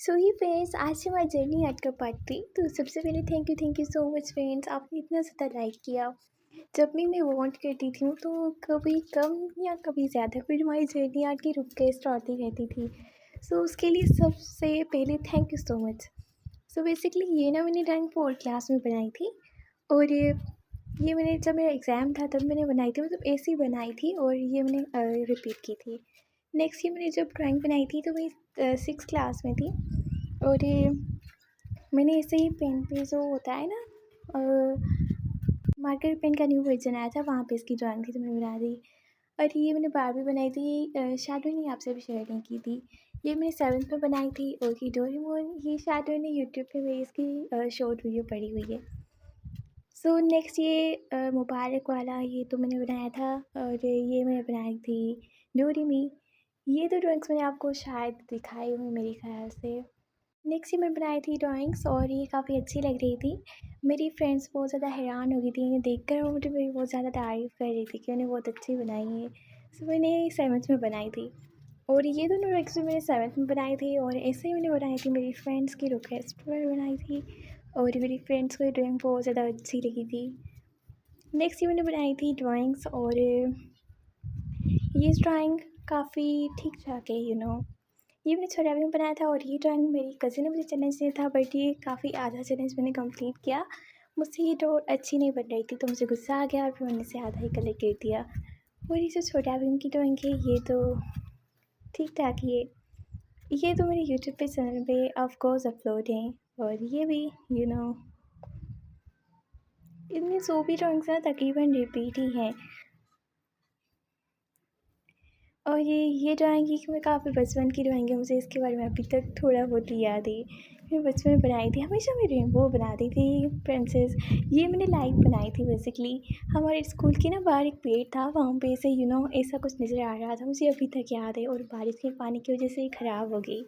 सो ये फ्रेंड्स, आज से हमारी जर्नी आज का पार्ट 3। तो सबसे पहले thank you so much friends, आपने इतना ज़्यादा लाइक किया। जब भी मैं वांट करती थी तो कभी कम या कभी ज़्यादा फिर हमारी जर्नी आगे रुक के स्टार्ट ही रहती थी। सो उसके लिए सबसे पहले thank you so much. So basically ये ना मैंने ड्राइंग 4th क्लास में बनाई थी। और ये मैंने जब मेरा एग्ज़ाम था तब मैंने बनाई थी, मतलब ऐसे ही बनाई थी और ये मैंने रिपीट की थी। नेक्स्ट ये मैंने जब ड्राइंग बनाई थी तो मैं 6th क्लास में थी। और ये मैंने ऐसे ही पेन पे जो होता है ना, मार्कर पेन का न्यू वर्जन आया था, वहाँ पे इसकी ड्राइंग थी तो मैंने बना दी। और ये मैंने बारबी बनाई थी, शायद मैंने आपसे भी शेयर नहीं की थी। ये मैंने 7th में बनाई थी। और ये डोरेमोन, ये शायद मैंने यूट्यूब पे मेरी इसकी शॉर्ट वीडियो पड़ी हुई है। सो नेक्स्ट ये मुबारक वाला, ये तो मैंने बनाया था। और ये मैंने बनाई थी डोरेमी। ये तो ड्राइंग्स मैंने आपको शायद दिखाई हुई मेरे ख्याल से। नेक्स्ट ये मैंने बनाई थी ड्राइंग्स और ये काफ़ी अच्छी लग रही थी। मेरी फ्रेंड्स बहुत ज़्यादा हैरान हो गई थी इन्हें देखकर, और मुझे मेरी बहुत ज़्यादा तारीफ़ कर रही थी कि उन्हें बहुत अच्छी बनाई है। सो मैंने 7th में बनाई थी। और ये दोनों ड्राइंग्स भी मैंने 7th में बनाई थी, और ऐसे ही मैंने बनाई थी, मेरी फ्रेंड्स की रिक्वेस्ट पर बनाई थी। और मेरी फ्रेंड्स को ये ड्राइंग बहुत ज़्यादा अच्छी लगी थी। नेक्स्ट ये मैंने बनाई थी ड्राइंग्स, और ये ड्राइंग काफ़ी ठीक ठाक है ये मैंने छोटा में बनाया था। और ये ड्राइंग मेरी कज़िन ने मुझे चैलेंज दिया था, बट ये काफ़ी आधा चैलेंज मैंने कंप्लीट किया। मुझसे ये तो अच्छी नहीं बन रही थी तो मुझे गुस्सा आ गया और फिर मैंने से आधा ही कलर कर दिया। और ये जो छोटा भीम की ड्राइंग है ये तो ठीक ठाक ही है। ये तो मेरे यूट्यूब पे चैनल पे ऑफ कोर्स अपलोड है। और ये भी इनमें जो भी ड्राइंग्स हैं तकरीबन रिपीट ही हैं। और ये ड्राइंग ही मैं काफ़ी बचपन की ड्राइंग है, मुझे इसके बारे में अभी तक थोड़ा बहुत ही याद है। मैं बचपन में बनाई थी, हमेशा मैं रेनबो बनाती थी, प्रिंसेस। ये मैंने लाइव बनाई थी बेसिकली। हमारे स्कूल के ना बाहर एक पेड़ था, वहाँ पे से ऐसा कुछ नज़र आ रहा था, मुझे अभी तक याद है। और बारिश के पानी की वजह से ये ख़राब हो गई,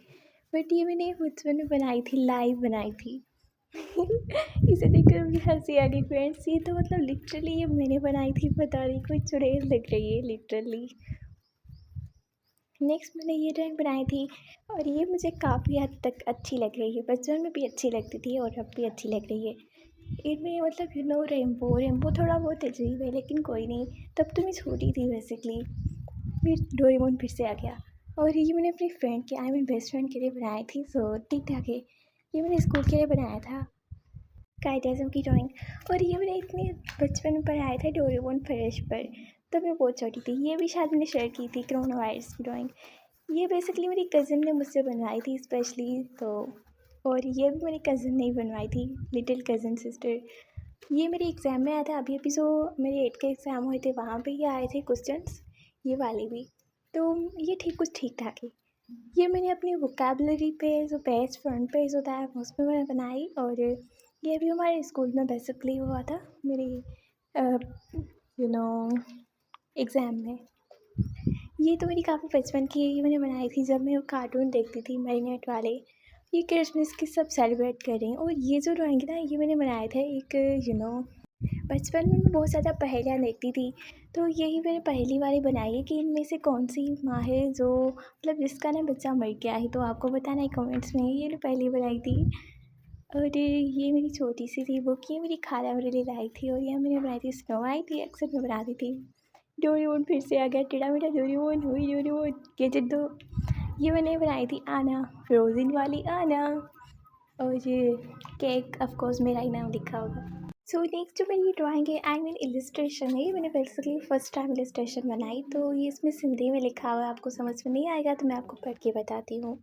बट ये मैंने बचपन में बनाई थी, लाइव बनाई थी। इसे देखकर मुझे हंसी आ गई फ्रेंड्स, ये तो मतलब लिटरली ये मैंने बनाई थी, बता रही कोई चुड़ैल लग रही है लिटरली। नेक्स्ट मैंने ये ड्राइंग बनाई थी और ये मुझे काफ़ी हद तक अच्छी लग रही है। बचपन में भी अच्छी लगती थी और अब भी अच्छी लग रही है। इनमें मतलब रेनबो रेनबो थोड़ा बहुत अजीब है, लेकिन कोई नहीं, तब तो मैं छोटी थी बेसिकली। फिर डोरेमोन फिर से आ गया। और ये मैंने अपनी फ्रेंड के, आई मीन बेस्ट फ्रेंड के लिए बनाई थी, सो ठीक ठाक है। ये मैंने स्कूल के लिए बनाया था, काइटिज़म की ड्राइंग। और ये मैंने इतने बचपन में बनाया था डोरेमोन फर्श पर, तब मैं बहुत छोटी थी। ये भी शायद मैंने शेयर की थी, कोरोना वायरस की ड्राइंग। ये बेसिकली मेरी कज़िन ने मुझसे बनवाई थी स्पेशली, तो और ये भी मेरी कज़िन ने ही बनवाई थी, लिटिल कज़िन सिस्टर। ये मेरे एग्ज़ाम में आया था, अभी जो मेरे 8 के एग्ज़ाम हुए थे वहाँ पे ये आए थे क्वेश्चंस, ये वाले भी। तो ये कुछ ठीक ठाक है। ये मैंने अपनी वोकेबलरी पे जो पेज फ्रंट पेज होता है उसमें मैंने बनाई। और ये भी हमारे स्कूल में बेसिकली हुआ था मेरी एग्ज़ाम में। ये तो मेरी काफ़ी बचपन की है, ये मैंने बनाई थी जब मैं कार्टून देखती थी मैरीनेट वाले। ये क्रिसमस की सब सेलिब्रेट कर रही हैं। और ये जो ड्राइंग है ना, ये मैंने बनाया था एक बचपन में मैं बहुत ज़्यादा पहेलियाँ देखती थी, तो यही मैंने पहेली वाली बनाई है कि इनमें से कौन सी माँ है जो मतलब जिसका ना बच्चा मर गया है, तो आपको बताना है कमेंट्स में। ये मैंने पहली बनाई थी। और ये मेरी छोटी सी थी बुक, ये मेरी खाला मेरे लिए लाई थी। और ये मैंने बनाई थी स्नो वाइट, ये अक्सर मैं बनाती थी। डोरेमोन फिर से आ गया, टेढ़ा मेढ़ा डोरेमोन, हुई डोरेमोन गैजेट दो। ये मैंने बनाई थी आना, फ्रोज़न वाली आना। और ये केक ऑफ कोर्स मेरा ही नाम लिखा होगा। सो नेक्स्ट जो मेरी ड्राइंग है, आई मीन इलस्ट्रेशन है, मैंने बेसिकली फ़र्स्ट टाइम इलस्ट्रेशन बनाई, तो ये इसमें सिंधी में लिखा हुआ है, आपको समझ में नहीं आएगा तो मैं आपको पढ़ के बताती हूँ।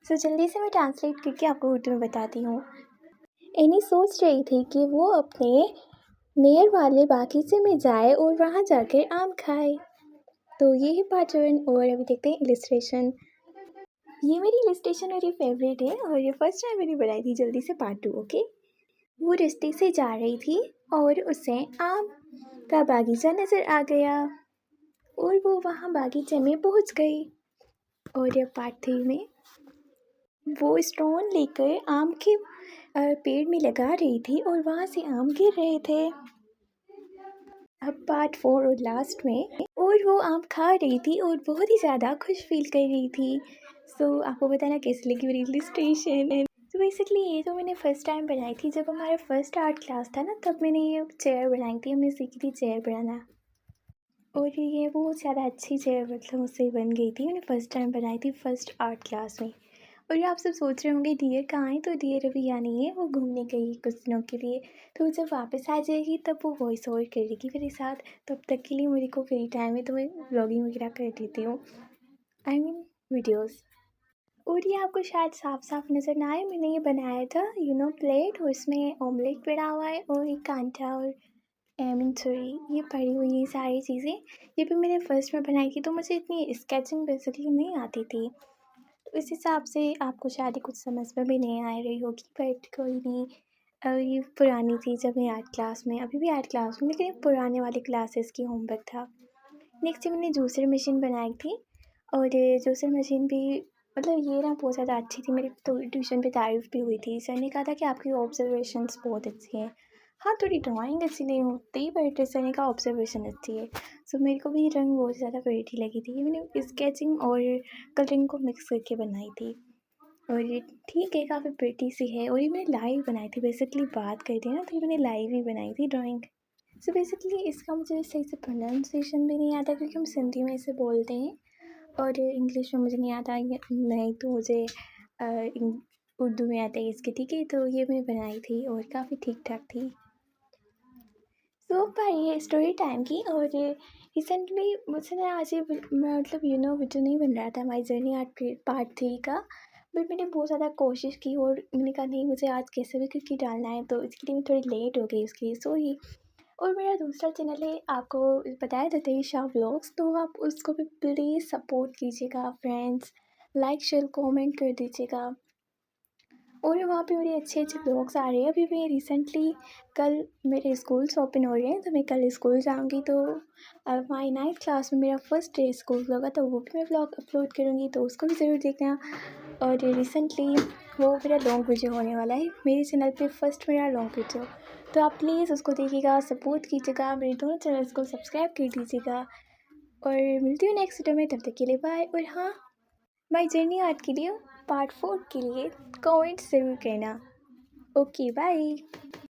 सो जल्दी से मैं ट्रांसलेट करके आपको उर्दू में बताती हूँ। एनी सोच रही थी कि वो अपने नेयर वाले बागीचे में जाए और वहाँ जाकर आम खाए। तो ये है पैटर्न, और अभी देखते हैं इलस्ट्रेशन। ये मेरी इलस्ट्रेशन मेरी फेवरेट है और ये फर्स्ट टाइम मैंने बनाई थी। जल्दी से पार्ट 2, ओके। वो रास्ते से जा रही थी और उसे आम का बागीचा नज़र आ गया और वो वहाँ बागीचे में पहुँच गई। और ये पार्ट 3 में वो स्टोन लेकर आम के पेड़ में लगा रही थी और वहाँ से आम गिर रहे थे। अब पार्ट 4 और लास्ट में, और वो आम खा रही थी और बहुत ही ज़्यादा खुश फील कर रही थी। सो आपको बताना कैसी लगी मेरी इलस्ट्रेशन। तो बेसिकली ये तो मैंने फ़र्स्ट टाइम बनाई थी जब हमारा फर्स्ट आर्ट क्लास था ना, तब मैंने ये चेयर बनाई थी। हमने सीखी थी चेयर बनाना और ये बहुत ज़्यादा अच्छी चेयर मतलब मुझसे बन गई थी। मैंने फ़र्स्ट टाइम बनाई थी फर्स्ट आर्ट क्लास में। और ये आप सब सोच रहे होंगे डियर कहाँ है, तो डियर अभी यहाँ नहीं है, वो घूमने गई कुछ दिनों के लिए। तो जब वापस आ जाएगी तब वो वॉइस ओवर करेगी मेरे साथ। तब तक के लिए मेरे को फ्री टाइम है तो मैं व्लॉगिंग वगैरह कर देती हूँ, आई मीन वीडियोज़। और ये आपको शायद साफ साफ नज़र ना आए, मैंने ये बनाया था प्लेट, और इसमें ऑमलेट पड़ा हुआ है और एक कांटा और आई मीन सॉरी ये पड़ी हुई है सारी चीज़ें। ये भी मैंने फर्स्ट में बनाई थी, तो मुझे इतनी स्केचिंग बेसिकली नहीं आती थी, तो इस हिसाब से आपको शायद ही कुछ समझ में भी नहीं आ रही होगी, बट कोई नहीं। ये पुरानी थी जब मैं आर्ट क्लास में, अभी भी आर्ट क्लास में, लेकिन ये पुराने वाले क्लासेस की होमवर्क था। नेक्स्ट मैंने जूसर मशीन बनाई थी, और जूसर मशीन भी मतलब ये ना बहुत ज़्यादा अच्छी थी। मेरी तो ट्यूशन पे तारीफ़ भी हुई थी, सर ने कहा था कि आपकी ऑब्जर्वेशंस बहुत अच्छी हैं। हाँ, थोड़ी ड्राइंग अच्छी नहीं होती बट सर ने कहा ऑब्जर्वेशन अच्छी है। सो मेरे को भी रंग बहुत ज़्यादा प्रेटी लगी थी। ये मैंने स्केचिंग और कलरिंग को मिक्स करके बनाई थी, और ये ठीक है काफ़ी प्रेटी सी है। और ये मैंने लाइव बनाई थी, बेसिकली बात करते हैं ना, तो ये मैंने लाइव ही बनाई थी ड्राइंग। सो बेसिकली इसका मुझे सही से प्रोनाउंसिएशन भी नहीं आता क्योंकि हम सिंधी में इसे बोलते हैं, और इंग्लिश में मुझे नहीं आता, नहीं तो मुझे उर्दू में आता है इसके, ठीक है। तो ये मैंने बनाई थी और काफ़ी ठीक ठाक थी। सो भाई ये स्टोरी टाइम की। और रिसेंटली मुझसे ना आज ये मतलब वीडियो नहीं बन रहा था माई जर्नी आर्ट पार्ट 3 का, बट मैंने बहुत ज़्यादा कोशिश की और मैंने कहा नहीं मुझे आज कैसे भी करके डालना है, तो इसके लिए मैं थोड़ी लेट हो गई उसके लिए, सॉरी। और मेरा दूसरा चैनल है, आपको बताया था तेईशा व्लॉग्स, तो आप उसको भी प्लीज़ सपोर्ट कीजिएगा फ्रेंड्स, लाइक शेयर कमेंट कर दीजिएगा। और वहाँ पे मेरे अच्छे अच्छे व्लॉग्स आ रहे हैं। अभी मैं रिसेंटली कल मेरे स्कूल्स ओपन हो रहे हैं, तो मैं कल स्कूल जाऊँगी, तो माई 9th क्लास में मेरा फर्स्ट डे स्कूल लगा, तो वो भी मैं व्लॉग अपलोड करूँगी, तो उसको भी ज़रूर देखना। और रिसेंटली वो मेरा लॉन्ग वीडियो होने वाला है मेरे चैनल पे, फर्स्ट मेरा लॉन्ग वीडियो, तो आप प्लीज़ उसको देखिएगा, सपोर्ट कीजिएगा, मेरे दोनों चैनल्स को सब्सक्राइब कर दीजिएगा। और मिलती हूँ नेक्स्ट वीडियो में, तब तक के लिए बाय। और हाँ, माई जर्नी आर्ट के लिए पार्ट 4 के लिए कमेंट ज़रूर करना। Okay bye.